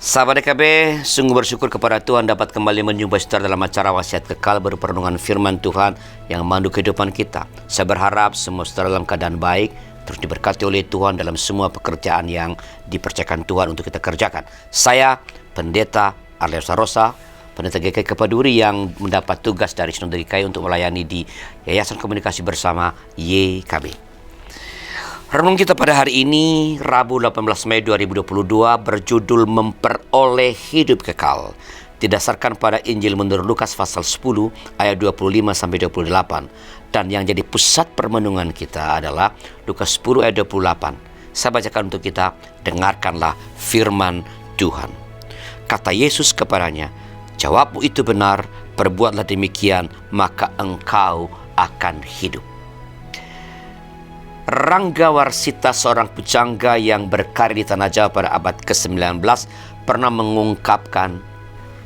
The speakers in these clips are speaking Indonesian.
Sahabat DKB, sungguh bersyukur kepada Tuhan dapat kembali menjumpa saudara dalam acara Wasiat Kekal berperenungan firman Tuhan yang memandu kehidupan kita. Saya berharap semua saudara dalam keadaan baik, terus diberkati oleh Tuhan dalam semua pekerjaan yang dipercayakan Tuhan untuk kita kerjakan. Saya, Pendeta Arleo Sarosa, Pendeta GKI Kepaduri yang mendapat tugas dari Sinode GKI untuk melayani di Yayasan Komunikasi Bersama YKB. Renung kita pada hari ini, Rabu 18 Mei 2022, berjudul Memperoleh Hidup Kekal. Didasarkan pada Injil menurut Lukas pasal 10 ayat 25-28. Dan yang jadi pusat permenungan kita adalah Lukas 10 ayat 28. Saya bacakan untuk kita, dengarkanlah firman Tuhan. Kata Yesus kepadanya, "Jawabmu itu benar, perbuatlah demikian, maka engkau akan hidup." Rangga Warsita, seorang pujangga yang berkarir di Tanah Jawa pada abad ke-19, pernah mengungkapkan,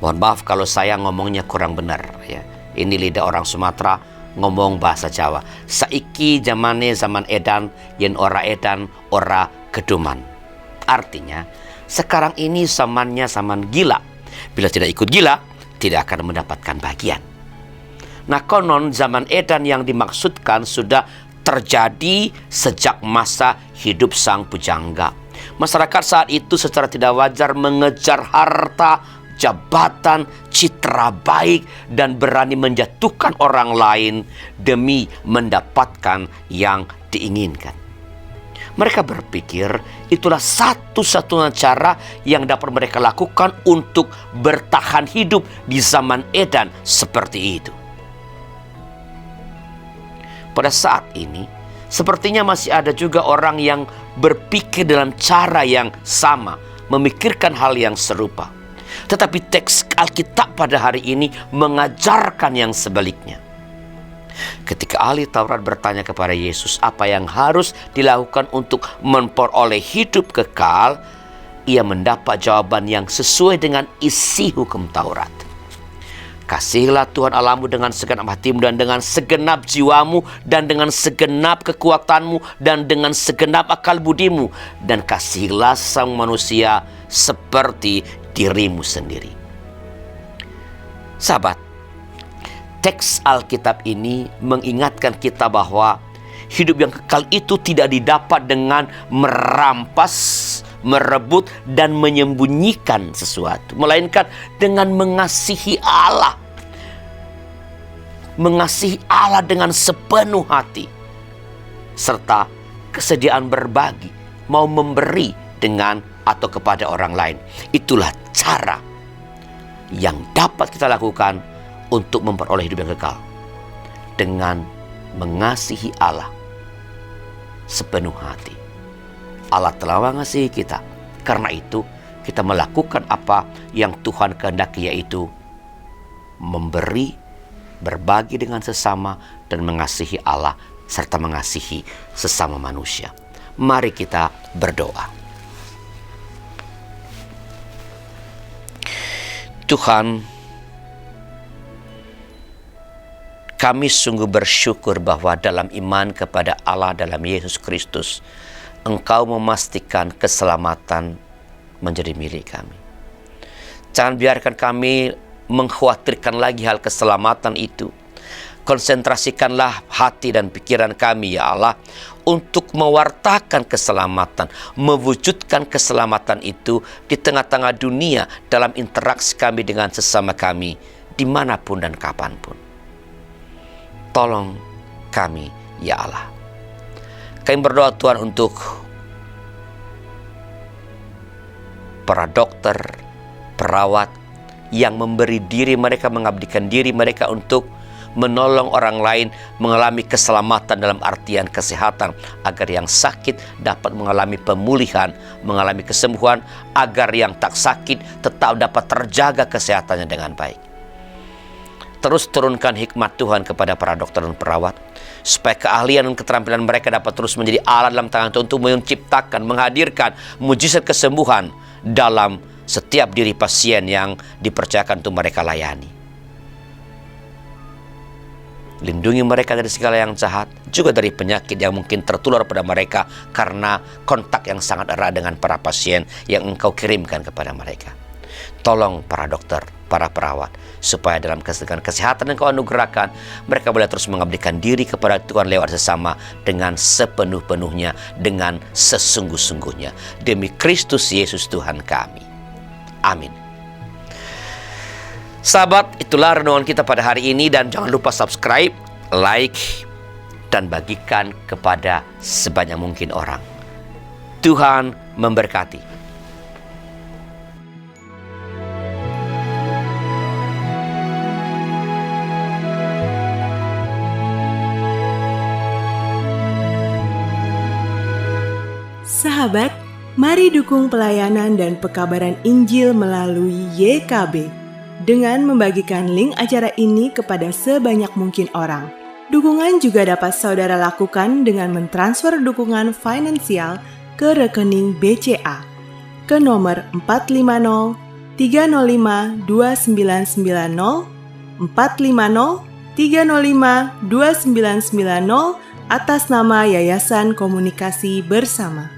mohon maaf kalau saya ngomongnya kurang benar ya. Ini lidah orang Sumatera ngomong bahasa Jawa. Saiki zamane zaman edan, yen ora edan ora keduman. Artinya, sekarang ini zamannya zaman gila. Bila tidak ikut gila, tidak akan mendapatkan bagian. Nah, konon zaman edan yang dimaksudkan sudah terjadi sejak masa hidup sang pujangga. Masyarakat saat itu secara tidak wajar mengejar harta, jabatan, citra baik, dan berani menjatuhkan orang lain demi mendapatkan yang diinginkan. Mereka berpikir itulah satu-satunya cara yang dapat mereka lakukan untuk bertahan hidup di zaman edan seperti itu. Pada saat ini, sepertinya masih ada juga orang yang berpikir dalam cara yang sama, memikirkan hal yang serupa. Tetapi teks Alkitab pada hari ini mengajarkan yang sebaliknya. Ketika ahli Taurat bertanya kepada Yesus apa yang harus dilakukan untuk memperoleh hidup kekal, ia mendapat jawaban yang sesuai dengan isi hukum Taurat. Kasihilah Tuhan Allahmu dengan segenap hatimu dan dengan segenap jiwamu dan dengan segenap kekuatanmu dan dengan segenap akal budimu, dan kasihilah sang manusia seperti dirimu sendiri. Sahabat, teks Alkitab ini mengingatkan kita bahwa hidup yang kekal itu tidak didapat dengan merampas, merebut, dan menyembunyikan sesuatu, melainkan dengan mengasihi Allah. Mengasihi Allah dengan sepenuh hati, serta kesediaan berbagi, mau memberi dengan atau kepada orang lain. Itulah cara yang dapat kita lakukan untuk memperoleh hidup yang kekal, dengan mengasihi Allah sepenuh hati. Allah telah mengasihi kita. Karena itu kita melakukan apa yang Tuhan kehendaki, yaitu memberi, berbagi dengan sesama, dan mengasihi Allah serta mengasihi sesama manusia. Mari kita berdoa. Tuhan, kami sungguh bersyukur bahwa dalam iman kepada Allah dalam Yesus Kristus, Engkau memastikan keselamatan menjadi milik kami. Jangan biarkan kami mengkhawatirkan lagi hal keselamatan itu. Konsentrasikanlah hati dan pikiran kami, ya Allah, untuk mewartakan keselamatan, mewujudkan keselamatan itu di tengah-tengah dunia dalam interaksi kami dengan sesama kami, dimanapun dan kapanpun. Tolong kami, ya Allah. Kami berdoa Tuhan untuk para dokter, perawat yang memberi diri mereka, mengabdikan diri mereka untuk menolong orang lain mengalami keselamatan dalam artian kesehatan, agar yang sakit dapat mengalami pemulihan, mengalami kesembuhan, agar yang tak sakit tetap dapat terjaga kesehatannya dengan baik. Terus turunkan hikmat Tuhan kepada para dokter dan perawat, supaya keahlian dan keterampilan mereka dapat terus menjadi alat dalam tangan Tuhan untuk menciptakan, menghadirkan mujizat kesembuhan dalam setiap diri pasien yang dipercayakan untuk mereka layani. Lindungi mereka dari segala yang jahat, juga dari penyakit yang mungkin tertular pada mereka karena kontak yang sangat erat dengan para pasien yang Engkau kirimkan kepada mereka. Tolong para dokter, para perawat, supaya dalam kesehatan yang Kau anugerahkan, mereka boleh terus mengabdikan diri kepada Tuhan lewat sesama dengan sepenuh-penuhnya, dengan sesungguh-sungguhnya. Demi Kristus Yesus Tuhan kami. Amin. Sahabat, itulah renungan kita pada hari ini, dan jangan lupa subscribe, like, dan bagikan kepada sebanyak mungkin orang. Tuhan memberkati. Sahabat, mari dukung pelayanan dan pekabaran Injil melalui YKB dengan membagikan link acara ini kepada sebanyak mungkin orang. Dukungan juga dapat saudara lakukan dengan mentransfer dukungan finansial ke rekening BCA ke nomor 450 305 2990 450 305 2990 atas nama Yayasan Komunikasi Bersama.